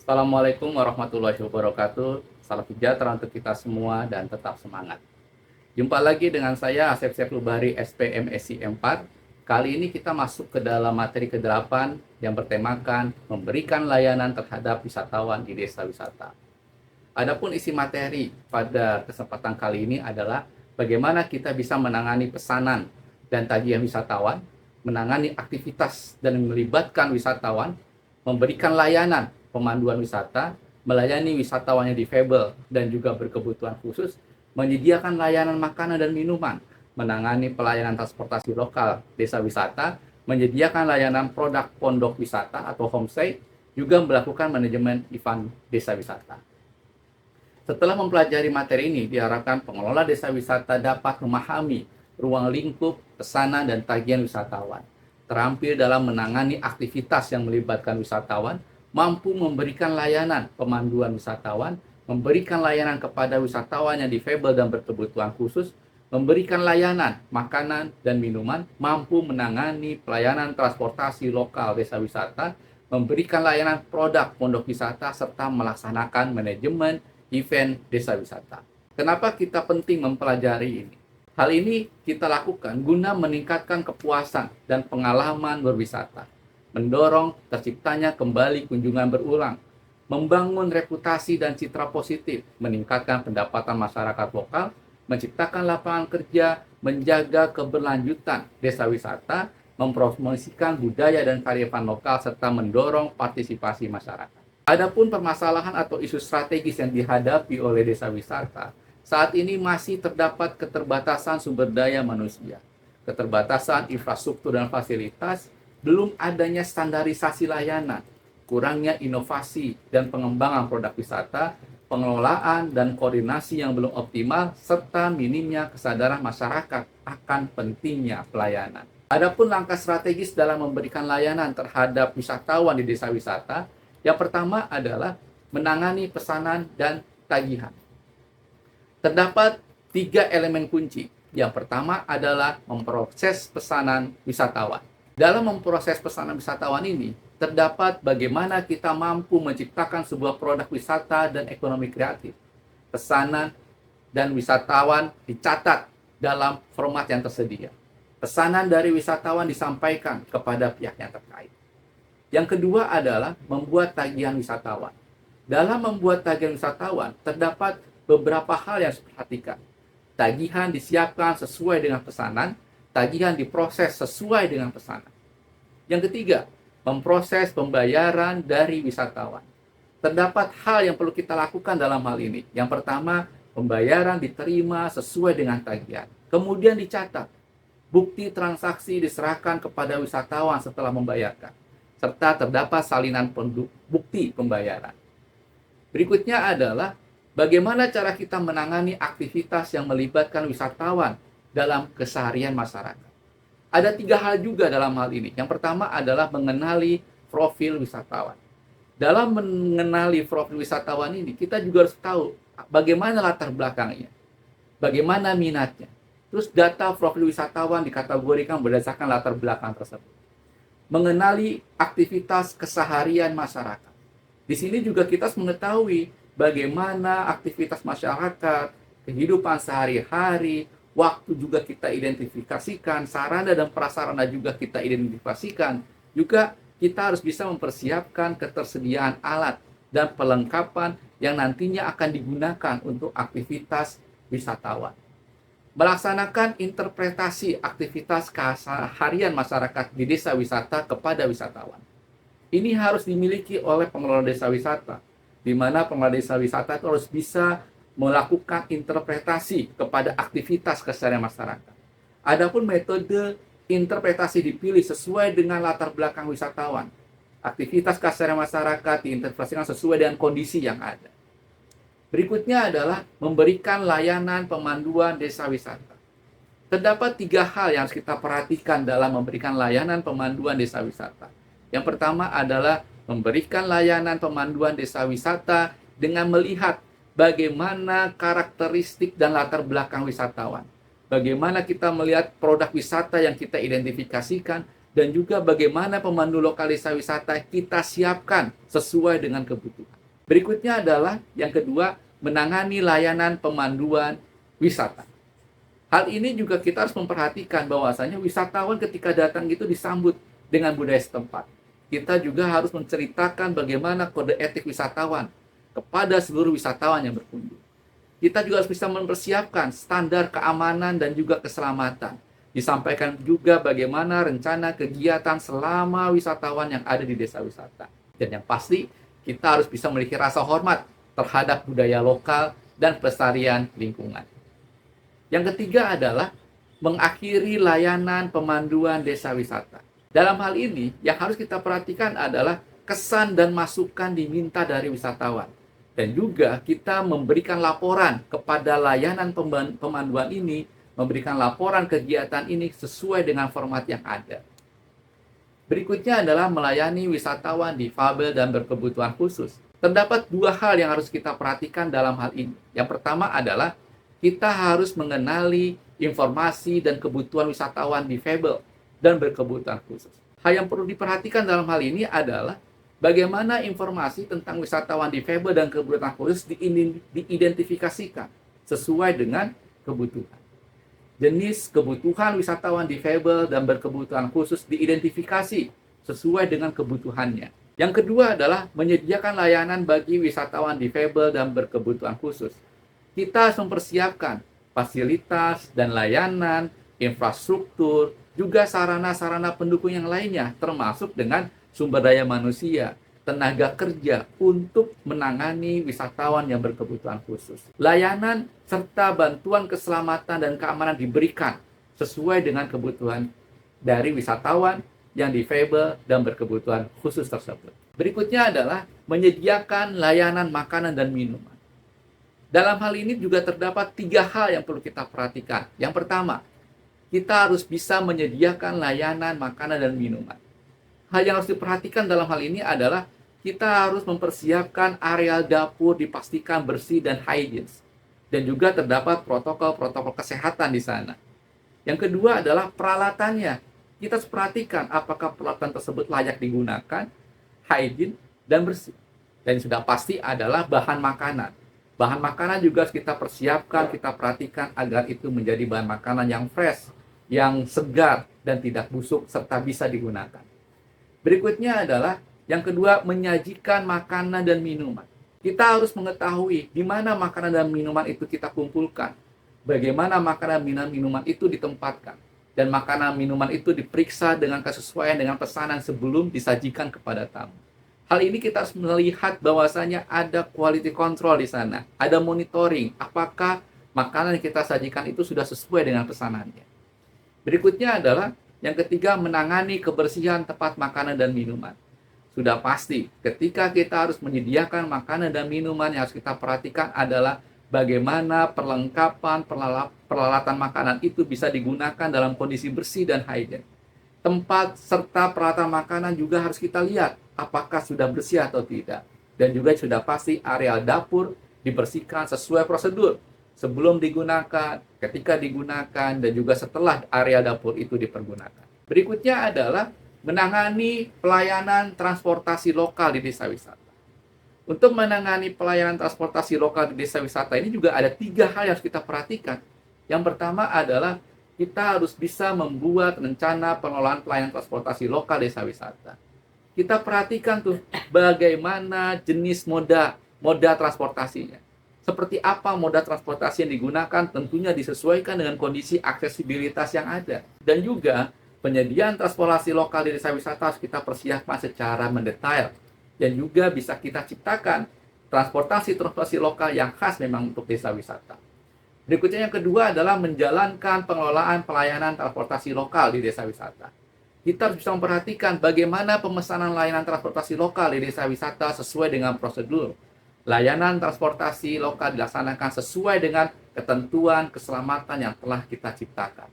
Assalamualaikum warahmatullahi wabarakatuh. Salam sejahtera untuk kita semua dan tetap semangat. Jumpa lagi dengan saya Asep Septubari SPM SI 4. Kali ini kita masuk ke dalam materi ke-8 yang bertemakan memberikan layanan terhadap wisatawan di desa wisata. Adapun isi materi pada kesempatan kali ini adalah bagaimana kita bisa menangani pesanan dan tagihan wisatawan, menangani aktivitas dan melibatkan wisatawan, memberikan layanan pemanduan wisata, melayani wisatawan yang difabel dan juga berkebutuhan khusus, menyediakan layanan makanan dan minuman, menangani pelayanan transportasi lokal desa wisata, menyediakan layanan produk pondok wisata atau homestay, juga melakukan manajemen event desa wisata. Setelah mempelajari materi ini, diharapkan pengelola desa wisata dapat memahami ruang lingkup, pesanan, dan tagihan wisatawan, terampil dalam menangani aktivitas yang melibatkan wisatawan, mampu memberikan layanan pemanduan wisatawan, memberikan layanan kepada wisatawan yang difabel dan berkebutuhan khusus, memberikan layanan makanan dan minuman, mampu menangani pelayanan transportasi lokal desa wisata, memberikan layanan produk pondok wisata, serta melaksanakan manajemen event desa wisata. Kenapa kita penting mempelajari ini? Hal ini kita lakukan guna meningkatkan kepuasan dan pengalaman berwisata, mendorong terciptanya kembali kunjungan berulang, membangun reputasi dan citra positif, meningkatkan pendapatan masyarakat lokal, menciptakan lapangan kerja, menjaga keberlanjutan desa wisata, mempromosikan budaya dan kearifan lokal, serta mendorong partisipasi masyarakat. Adapun permasalahan atau isu strategis yang dihadapi oleh desa wisata, saat ini masih terdapat keterbatasan sumber daya manusia, keterbatasan infrastruktur dan fasilitas, belum adanya standarisasi layanan, kurangnya inovasi dan pengembangan produk wisata, pengelolaan dan koordinasi yang belum optimal, serta minimnya kesadaran masyarakat akan pentingnya pelayanan. Adapun langkah strategis dalam memberikan layanan terhadap wisatawan di desa wisata, yang pertama adalah menangani pesanan dan tagihan. Terdapat 3 elemen kunci. Yang pertama adalah memproses pesanan wisatawan. Dalam memproses pesanan wisatawan ini, terdapat bagaimana kita mampu menciptakan sebuah produk wisata dan ekonomi kreatif. Pesanan dan wisatawan dicatat dalam format yang tersedia. Pesanan dari wisatawan disampaikan kepada pihak yang terkait. Yang kedua adalah membuat tagihan wisatawan. Dalam membuat tagihan wisatawan, terdapat beberapa hal yang harus diperhatikan. Tagihan disiapkan sesuai dengan pesanan, tagihan diproses sesuai dengan pesanan. Yang ketiga, memproses pembayaran dari wisatawan. Terdapat hal yang perlu kita lakukan dalam hal ini. Yang pertama, pembayaran diterima sesuai dengan tagihan. Kemudian dicatat, bukti transaksi diserahkan kepada wisatawan setelah membayarkan, serta terdapat salinan bukti pembayaran. Berikutnya adalah bagaimana cara kita menangani aktivitas yang melibatkan wisatawan dalam keseharian masyarakat. Ada 3 hal juga dalam hal ini. Yang pertama adalah mengenali profil wisatawan. Dalam mengenali profil wisatawan ini, kita juga harus tahu bagaimana latar belakangnya, bagaimana minatnya. Terus data profil wisatawan dikategorikan berdasarkan latar belakang tersebut. Mengenali aktivitas keseharian masyarakat. Di sini juga kita harus mengetahui bagaimana aktivitas masyarakat, kehidupan sehari-hari, waktu juga kita identifikasikan, sarana dan prasarana juga kita identifikasikan. Juga kita harus bisa mempersiapkan ketersediaan alat dan perlengkapan yang nantinya akan digunakan untuk aktivitas wisatawan. Melaksanakan interpretasi aktivitas keseharian masyarakat di desa wisata kepada wisatawan. Ini harus dimiliki oleh pengelola desa wisata, di mana pengelola desa wisata itu harus bisa melakukan interpretasi kepada aktivitas keseharian masyarakat. Adapun metode interpretasi dipilih sesuai dengan latar belakang wisatawan. Aktivitas keseharian masyarakat diinterpretasikan sesuai dengan kondisi yang ada. Berikutnya adalah memberikan layanan pemanduan desa wisata. Terdapat 3 hal yang harus kita perhatikan dalam memberikan layanan pemanduan desa wisata. Yang pertama adalah memberikan layanan pemanduan desa wisata dengan melihat bagaimana karakteristik dan latar belakang wisatawan. Bagaimana kita melihat produk wisata yang kita identifikasikan, dan juga bagaimana pemandu lokal desa wisata kita siapkan sesuai dengan kebutuhan. Berikutnya adalah yang kedua, menangani layanan pemanduan wisata. Hal ini juga kita harus memperhatikan bahwasanya wisatawan ketika datang itu disambut dengan budaya setempat. Kita juga harus menceritakan bagaimana kode etik wisatawan kepada seluruh wisatawan yang berkunjung. Kita juga harus bisa mempersiapkan standar keamanan dan juga keselamatan. Disampaikan juga bagaimana rencana kegiatan selama wisatawan yang ada di desa wisata. Dan yang pasti, kita harus bisa memiliki rasa hormat terhadap budaya lokal dan pelestarian lingkungan. Yang ketiga adalah mengakhiri layanan pemanduan desa wisata. Dalam hal ini, yang harus kita perhatikan adalah kesan dan masukan diminta dari wisatawan. Dan juga kita memberikan laporan kepada layanan pemanduan ini, memberikan laporan kegiatan ini sesuai dengan format yang ada. Berikutnya adalah melayani wisatawan difabel dan berkebutuhan khusus. Terdapat dua hal yang harus kita perhatikan dalam hal ini. Yang pertama adalah kita harus mengenali informasi dan kebutuhan wisatawan difabel dan berkebutuhan khusus. Hal yang perlu diperhatikan dalam hal ini adalah bagaimana informasi tentang wisatawan difabel dan kebutuhan khusus diidentifikasikan sesuai dengan kebutuhan. Jenis kebutuhan wisatawan difabel dan berkebutuhan khusus diidentifikasi sesuai dengan kebutuhannya. Yang kedua adalah menyediakan layanan bagi wisatawan difabel dan berkebutuhan khusus. Kita harus mempersiapkan fasilitas dan layanan, infrastruktur, juga sarana-sarana pendukung yang lainnya, termasuk dengan sumber daya manusia, tenaga kerja untuk menangani wisatawan yang berkebutuhan khusus. Layanan serta bantuan keselamatan dan keamanan diberikan sesuai dengan kebutuhan dari wisatawan yang difabel dan berkebutuhan khusus tersebut. Berikutnya adalah menyediakan layanan makanan dan minuman. Dalam hal ini juga terdapat 3 hal yang perlu kita perhatikan. Yang pertama, kita harus bisa menyediakan layanan makanan dan minuman. Hal yang harus diperhatikan dalam hal ini adalah kita harus mempersiapkan area dapur dipastikan bersih dan higienis. Dan juga terdapat protokol-protokol kesehatan di sana. Yang kedua adalah peralatannya. Kita harus perhatikan apakah peralatan tersebut layak digunakan, higienis, dan bersih. Dan sudah pasti adalah bahan makanan. Bahan makanan juga harus kita persiapkan, kita perhatikan agar itu menjadi bahan makanan yang fresh, yang segar, dan tidak busuk, serta bisa digunakan. Berikutnya adalah yang kedua, menyajikan makanan dan minuman. Kita harus mengetahui di mana makanan dan minuman itu kita kumpulkan, bagaimana makanan dan minuman itu ditempatkan, dan makanan minuman itu diperiksa dengan kesesuaian dengan pesanan sebelum disajikan kepada tamu. Hal ini kita harus melihat bahwasanya ada quality control di sana, ada monitoring apakah makanan yang kita sajikan itu sudah sesuai dengan pesanannya. Berikutnya adalah yang ketiga, menangani kebersihan tempat makanan dan minuman. Sudah pasti ketika kita harus menyediakan makanan dan minuman, yang harus kita perhatikan adalah bagaimana perlengkapan peralatan makanan itu bisa digunakan dalam kondisi bersih dan higienis. Tempat serta peralatan makanan juga harus kita lihat apakah sudah bersih atau tidak. Dan juga sudah pasti area dapur dibersihkan sesuai prosedur sebelum digunakan, ketika digunakan, dan juga setelah area dapur itu dipergunakan. Berikutnya adalah menangani pelayanan transportasi lokal di desa wisata. Untuk menangani pelayanan transportasi lokal di desa wisata ini juga ada 3 hal yang harus kita perhatikan. Yang pertama adalah kita harus bisa membuat rencana pengelolaan pelayanan transportasi lokal desa wisata. Kita perhatikan tuh bagaimana jenis moda transportasinya. Seperti apa moda transportasi yang digunakan, tentunya disesuaikan dengan kondisi aksesibilitas yang ada. Dan juga penyediaan transportasi lokal di desa wisata harus kita persiapkan secara mendetail. Dan juga bisa kita ciptakan transportasi lokal yang khas memang untuk desa wisata. Berikutnya yang kedua adalah menjalankan pengelolaan pelayanan transportasi lokal di desa wisata. Kita harus bisa memperhatikan bagaimana pemesanan layanan transportasi lokal di desa wisata sesuai dengan prosedur. Layanan transportasi lokal dilaksanakan sesuai dengan ketentuan keselamatan yang telah kita ciptakan.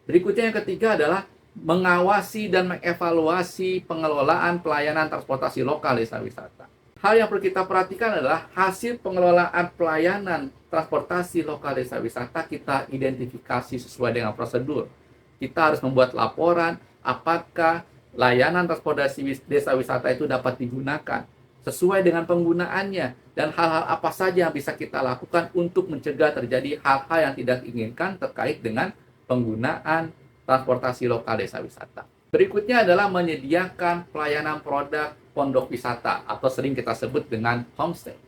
Berikutnya yang ketiga adalah mengawasi dan mengevaluasi pengelolaan pelayanan transportasi lokal desa wisata. Hal yang perlu kita perhatikan adalah hasil pengelolaan pelayanan transportasi lokal desa wisata kita identifikasi sesuai dengan prosedur. Kita harus membuat laporan apakah layanan transportasi desa wisata itu dapat digunakan sesuai dengan penggunaannya, dan hal-hal apa saja yang bisa kita lakukan untuk mencegah terjadi hal-hal yang tidak diinginkan terkait dengan penggunaan transportasi lokal desa wisata. Berikutnya adalah menyediakan pelayanan produk pondok wisata atau sering kita sebut dengan homestay.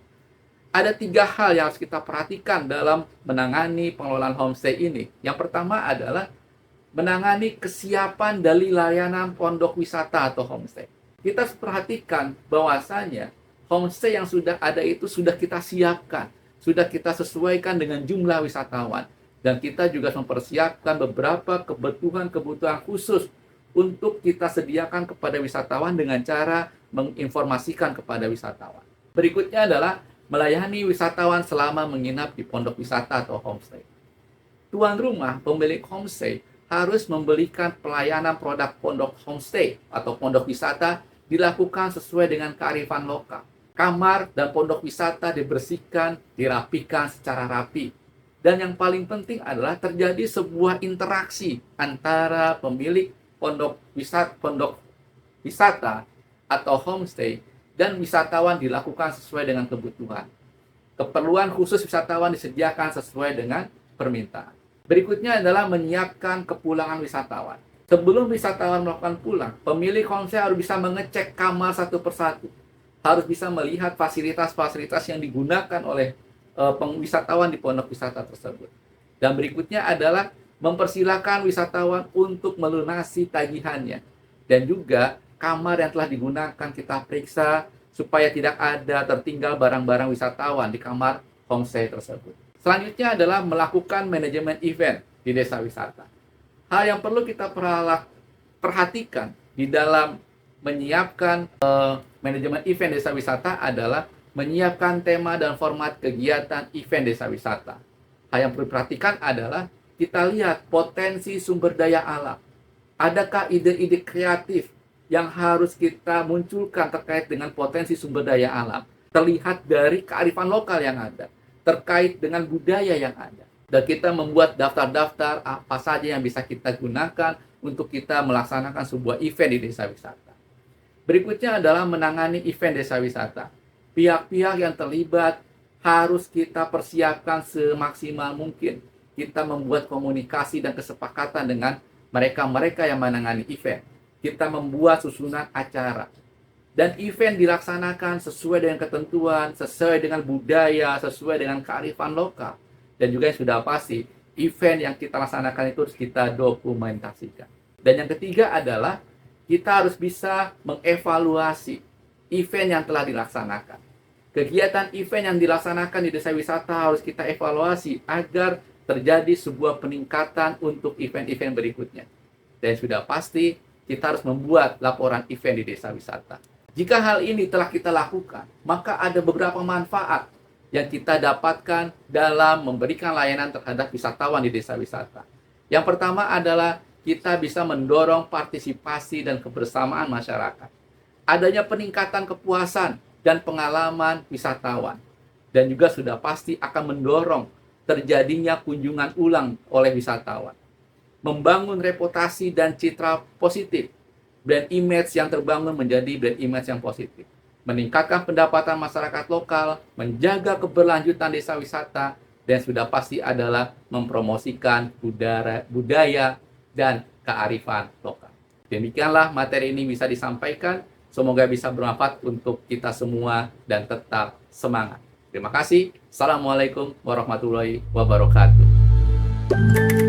Ada 3 hal yang harus kita perhatikan dalam menangani pengelolaan homestay ini. Yang pertama adalah menangani kesiapan dari layanan pondok wisata atau homestay. Kita harus perhatikan bahwasanya homestay yang sudah ada itu sudah kita siapkan, sudah kita sesuaikan dengan jumlah wisatawan, dan kita juga mempersiapkan beberapa kebutuhan khusus untuk kita sediakan kepada wisatawan dengan cara menginformasikan kepada wisatawan. Berikutnya adalah melayani wisatawan selama menginap di pondok wisata atau homestay. Tuan rumah, pemilik homestay, harus memberikan pelayanan produk pondok homestay atau pondok wisata dilakukan sesuai dengan kearifan lokal. Kamar dan pondok wisata dibersihkan, dirapikan secara rapi. Dan yang paling penting adalah terjadi sebuah interaksi antara pemilik pondok wisata atau homestay dan wisatawan dilakukan sesuai dengan kebutuhan. Keperluan khusus wisatawan disediakan sesuai dengan permintaan. Berikutnya adalah menyiapkan kepulangan wisatawan. Sebelum wisatawan melakukan pulang, pemilik homestay harus bisa mengecek kamar satu persatu. Harus bisa melihat fasilitas-fasilitas yang digunakan oleh wisatawan di pondok wisata tersebut. Dan berikutnya adalah mempersilahkan wisatawan untuk melunasi tagihannya. Dan juga kamar yang telah digunakan kita periksa supaya tidak ada tertinggal barang-barang wisatawan di kamar homestay tersebut. Selanjutnya adalah melakukan manajemen event di desa wisata. Hal yang perlu kita perhatikan di dalam menyiapkan manajemen event desa wisata adalah menyiapkan tema dan format kegiatan event desa wisata. Hal yang perlu diperhatikan adalah kita lihat potensi sumber daya alam. Adakah ide-ide kreatif yang harus kita munculkan terkait dengan potensi sumber daya alam? Terlihat dari kearifan lokal yang ada, terkait dengan budaya yang ada. Dan kita membuat daftar-daftar apa saja yang bisa kita gunakan untuk kita melaksanakan sebuah event di desa wisata. Berikutnya adalah menangani event desa wisata. Pihak-pihak yang terlibat harus kita persiapkan semaksimal mungkin. Kita membuat komunikasi dan kesepakatan dengan mereka-mereka yang menangani event. Kita membuat susunan acara. Dan event dilaksanakan sesuai dengan ketentuan, sesuai dengan budaya, sesuai dengan kearifan lokal. Dan juga yang sudah pasti, event yang kita laksanakan itu harus kita dokumentasikan. Dan yang ketiga adalah kita harus bisa mengevaluasi event yang telah dilaksanakan. Kegiatan event yang dilaksanakan di desa wisata harus kita evaluasi agar terjadi sebuah peningkatan untuk event-event berikutnya. Dan sudah pasti, kita harus membuat laporan event di desa wisata. Jika hal ini telah kita lakukan, maka ada beberapa manfaat yang kita dapatkan dalam memberikan layanan terhadap wisatawan di desa wisata. Yang pertama adalah kita bisa mendorong partisipasi dan kebersamaan masyarakat. Adanya peningkatan kepuasan dan pengalaman wisatawan. Dan juga sudah pasti akan mendorong terjadinya kunjungan ulang oleh wisatawan. Membangun reputasi dan citra positif. Brand image yang terbangun menjadi brand image yang positif. Meningkatkan pendapatan masyarakat lokal, menjaga keberlanjutan desa wisata, dan sudah pasti adalah mempromosikan budaya dan kearifan lokal. Demikianlah materi ini bisa disampaikan. Semoga bisa bermanfaat untuk kita semua dan tetap semangat. Terima kasih. Assalamualaikum warahmatullahi wabarakatuh.